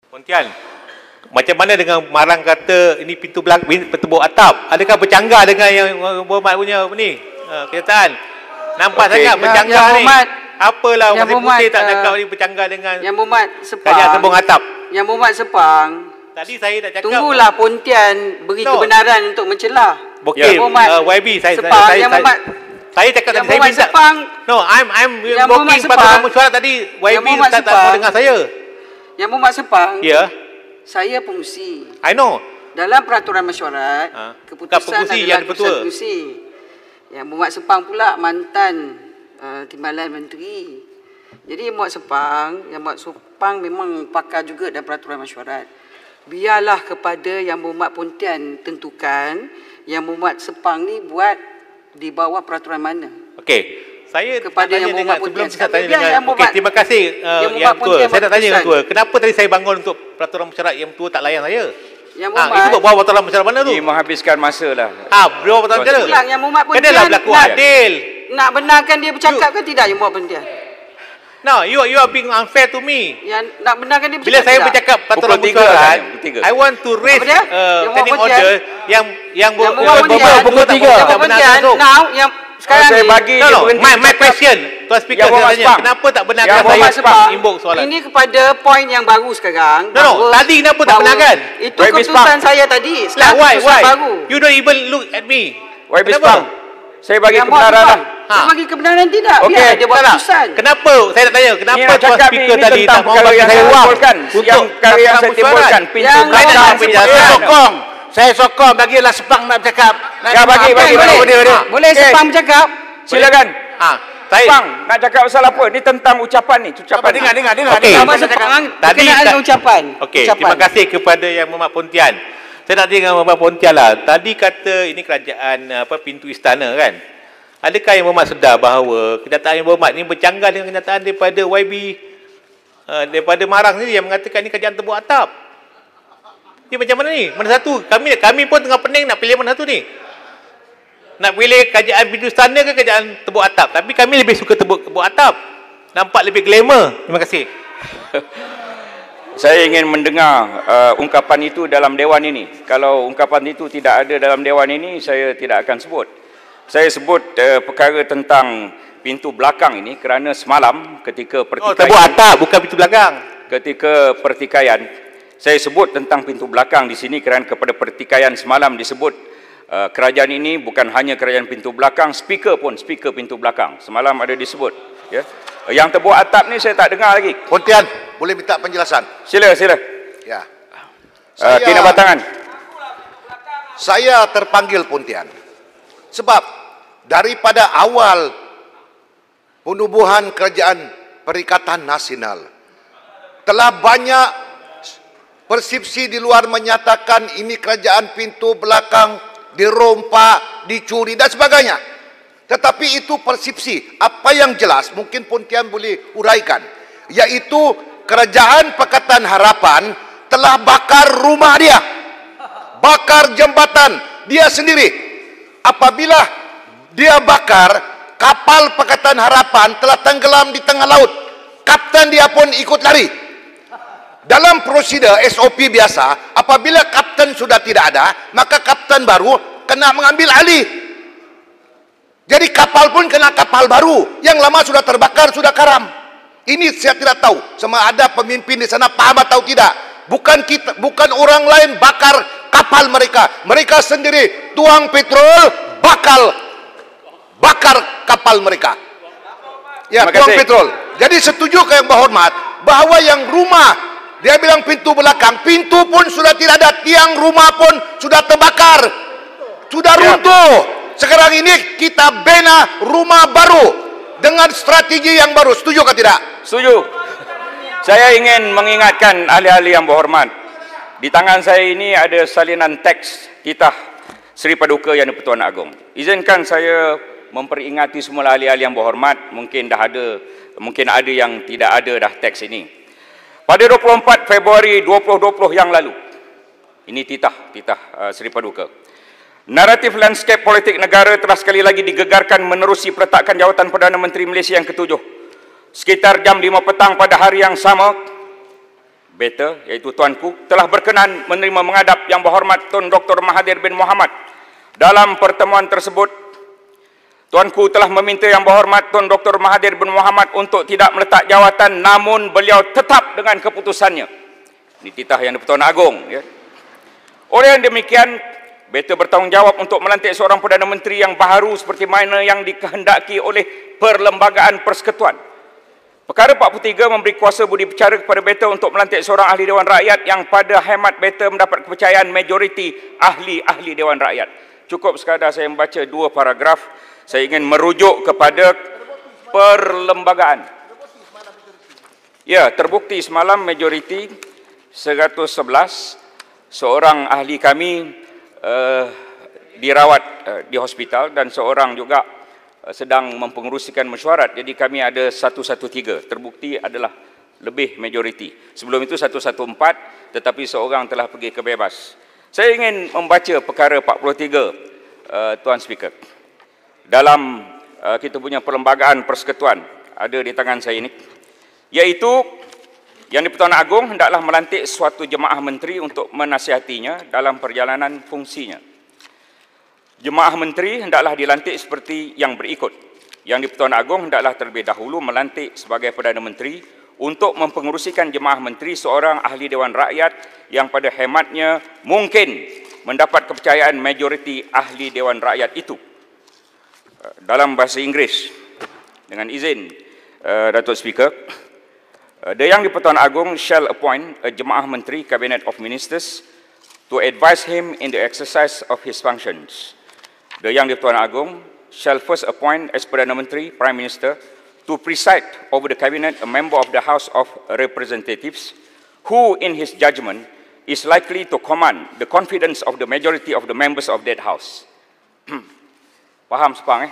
Pontian, macam mana dengan Marang kata ini pintu belakang, bertembok atap? Adakah bercanggah dengan yang Berhormat punya ni kenyataan? Nampak sangat bercanggah ni. Apalah Pasir Putih tak cakap ni bercanggah dengan Yang Berhormat Sepang. kerajaan tembok atap. Yang Berhormat Sepang. Tadi saya dah cakap. Tunggulah Pontian beri kebenaran untuk mencelah. Okey, YB saya cakap tadi saya minta. Sepang, no, I'm blocking Peraturan Mesyuarat tadi. YB tak mau dengar saya. Yang Berhormat Sepang. Ya. Saya pengusi. I know. Dalam peraturan mesyuarat, keputusan adalah keputusan pengusi. Yang Berhormat Sepang pula mantan Timbalan Menteri. Jadi Yang Berhormat Sepang memang pakar juga dalam peraturan mesyuarat. Biarlah kepada Yang Berhormat Pontian tentukan Yang Berhormat Sepang ni buat di bawah peraturan mana. Okey. Saya kepada Yang Berhormat Pontian. Sebelum saya tanya dengan okey, terima kasih Yang Tua. Saya nak tanya Yang Tua, kenapa tadi saya bangun untuk peraturan mesyuarat Yang Tua tak layan saya? Yang Berhormat itu bawah peraturan mesyuarat mana tu? Ini menghabiskan masa lah. Bawah peraturan mesyuarat. Yang Berhormat Pontian kenalah berlaku adil. Nak benarkan dia bercakap ke tidak Yang Berhormat Pontian? No, you are being unfair to me. Yang nak benarkan dia bercakap. Bila saya bercakap peraturan mesyuarat, I want to raise standing order yang pukul 3. Now yang sekarang saya bagi my question Tuan Speaker, saya tanya kenapa tak benarkan saya imbuk soalan ini kepada poin yang baru sekarang. No, tadi kenapa tak benarkan? Itu keputusan saya tadi. Sekarang keputusan baru. You don't even look at me. Kenapa? Saya bagi kebenaran lah. Saya bagi kebenaran tidak. Biar dia buat keputusan. Kenapa? Saya nak tanya, kenapa Tuan Speaker tadi tak mahu bagi saya ruang untuk perkara yang saya timbulkan? Pintu belakang. Saya sokong bagilah Sepang nak bercakap. Bagi. Boleh Sepang bercakap? Silakan. Sepang nak cakap pasal apa? Ni tentang ucapan ni. Ucapan dengar. Okey. Tadi ada ucapan. Okey, terima kasih kepada Yang Berhormat Pontian. Saya nak tanya dengan Berhormat Pontian lah. Tadi kata ini kerajaan pintu istana kan? Adakah Yang Berhormat sedar bahawa kenyataan Yang Berhormat ni bercanggah dengan kenyataan daripada YB daripada Marang ni yang mengatakan ni kerajaan tembok atap? Ni macam mana ni? Mana satu? Kami pun tengah pening nak pilih mana satu ni? Nak pilih kerajaan pintu istana ke kerajaan tembok atap? Tapi kami lebih suka tembok atap. Nampak lebih glamour. Terima kasih. Saya ingin mendengar ungkapan itu dalam dewan ini. Kalau ungkapan itu tidak ada dalam dewan ini, saya tidak akan sebut. Saya sebut perkara tentang pintu belakang ini kerana semalam ketika pertikaian. Tembok atap bukan pintu belakang. Ketika pertikaian, saya sebut tentang pintu belakang di sini kerana kepada pertikaian semalam disebut kerajaan ini bukan hanya kerajaan pintu belakang, speaker pintu belakang. Semalam ada disebut. Ya. Yang tembok atap ni saya tak dengar lagi. Pontian, boleh minta penjelasan? Sila. Ya. Kena batangan. Saya terpanggil Pontian sebab daripada awal penubuhan kerajaan Perikatan Nasional telah banyak persepsi di luar menyatakan ini kerajaan pintu belakang dirompak, dicuri dan sebagainya. Tetapi itu persepsi. Apa yang jelas mungkin Pontian boleh uraikan, yaitu kerajaan Pakatan Harapan telah bakar rumah dia, bakar jambatan dia sendiri. Apabila dia bakar, kapal Pakatan Harapan telah tenggelam di tengah laut. Kapten dia pun ikut lari. Dalam prosedur SOP biasa, apabila kapten sudah tidak ada, maka kapten baru kena mengambil alih. Jadi kapal pun kena kapal baru. Yang lama sudah terbakar, sudah karam. Ini saya tidak tahu sama ada pemimpin di sana paham atau tidak. Bukan orang lain bakar kapal mereka. Mereka sendiri tuang petrol, bakar kapal mereka. Ya, tuang petrol. Jadi setuju ke Yang Berhormat bahawa yang rumah, dia bilang pintu belakang, pintu pun sudah tidak ada, tiang rumah pun sudah terbakar, sudah runtuh. Sekarang ini kita bina rumah baru dengan strategi yang baru. Setuju ke tidak? Setuju. Saya ingin mengingatkan ahli-ahli yang berhormat. Di tangan saya ini ada salinan teks titah Seri Paduka Yang di-Pertuan Agong. Izinkan saya memperingati semua ahli-ahli yang berhormat. Mungkin ada yang tidak ada dah teks ini. Pada 24 Februari 2020 yang lalu, ini titah Seri Paduka. Naratif landscape politik negara telah sekali lagi digegarkan menerusi peletakan jawatan Perdana Menteri Malaysia yang ke-7. Sekitar jam 5 petang pada hari yang sama, Beta, iaitu Tuanku, telah berkenan menerima menghadap Yang Berhormat Tun Dr. Mahathir bin Mohamad. Dalam pertemuan tersebut, Tuanku telah meminta Yang Berhormat Tun Dr. Mahathir bin Mohamad untuk tidak meletak jawatan, namun beliau tetap dengan keputusannya. Ini titah Yang di-Pertuan Agong. Ya. Oleh yang demikian, Beta bertanggungjawab untuk melantik seorang Perdana Menteri yang baharu seperti mana yang dikehendaki oleh Perlembagaan Persekutuan. Perkara 43 memberi kuasa budi bicara kepada Beta untuk melantik seorang ahli Dewan Rakyat yang pada hemat Beta mendapat kepercayaan majoriti ahli-ahli Dewan Rakyat. Cukup sekadar saya membaca 2 paragraf. Saya ingin merujuk kepada perlembagaan. Ya, terbukti semalam majoriti 111 seorang ahli kami dirawat di hospital dan seorang juga sedang mempengerusikan mesyuarat. Jadi kami ada 113. Terbukti adalah lebih majoriti. Sebelum itu 114, tetapi seorang telah pergi ke bebas. Saya ingin membaca perkara 43, Tuan Speaker. Dalam kita punya Perlembagaan Persekutuan, ada di tangan saya ini, iaitu Yang di-Pertuan Agong hendaklah melantik suatu jemaah menteri untuk menasihatinya dalam perjalanan fungsinya. Jemaah menteri hendaklah dilantik seperti yang berikut. Yang di-Pertuan Agong hendaklah terlebih dahulu melantik sebagai Perdana Menteri untuk mempengerusikan jemaah menteri seorang ahli Dewan Rakyat yang pada hematnya mungkin mendapat kepercayaan majoriti ahli Dewan Rakyat itu. Dalam bahasa Inggeris, dengan izin Datuk Speaker, the Yang di-Pertuan Agong shall appoint a jemaah menteri Cabinet of Ministers to advise him in the exercise of his functions. The Yang di-Pertuan Agong shall first appoint as Perdana Menteri, Prime Minister, to preside over the Cabinet a member of the House of Representatives who, in his judgment, is likely to command the confidence of the majority of the members of that House. Faham sepang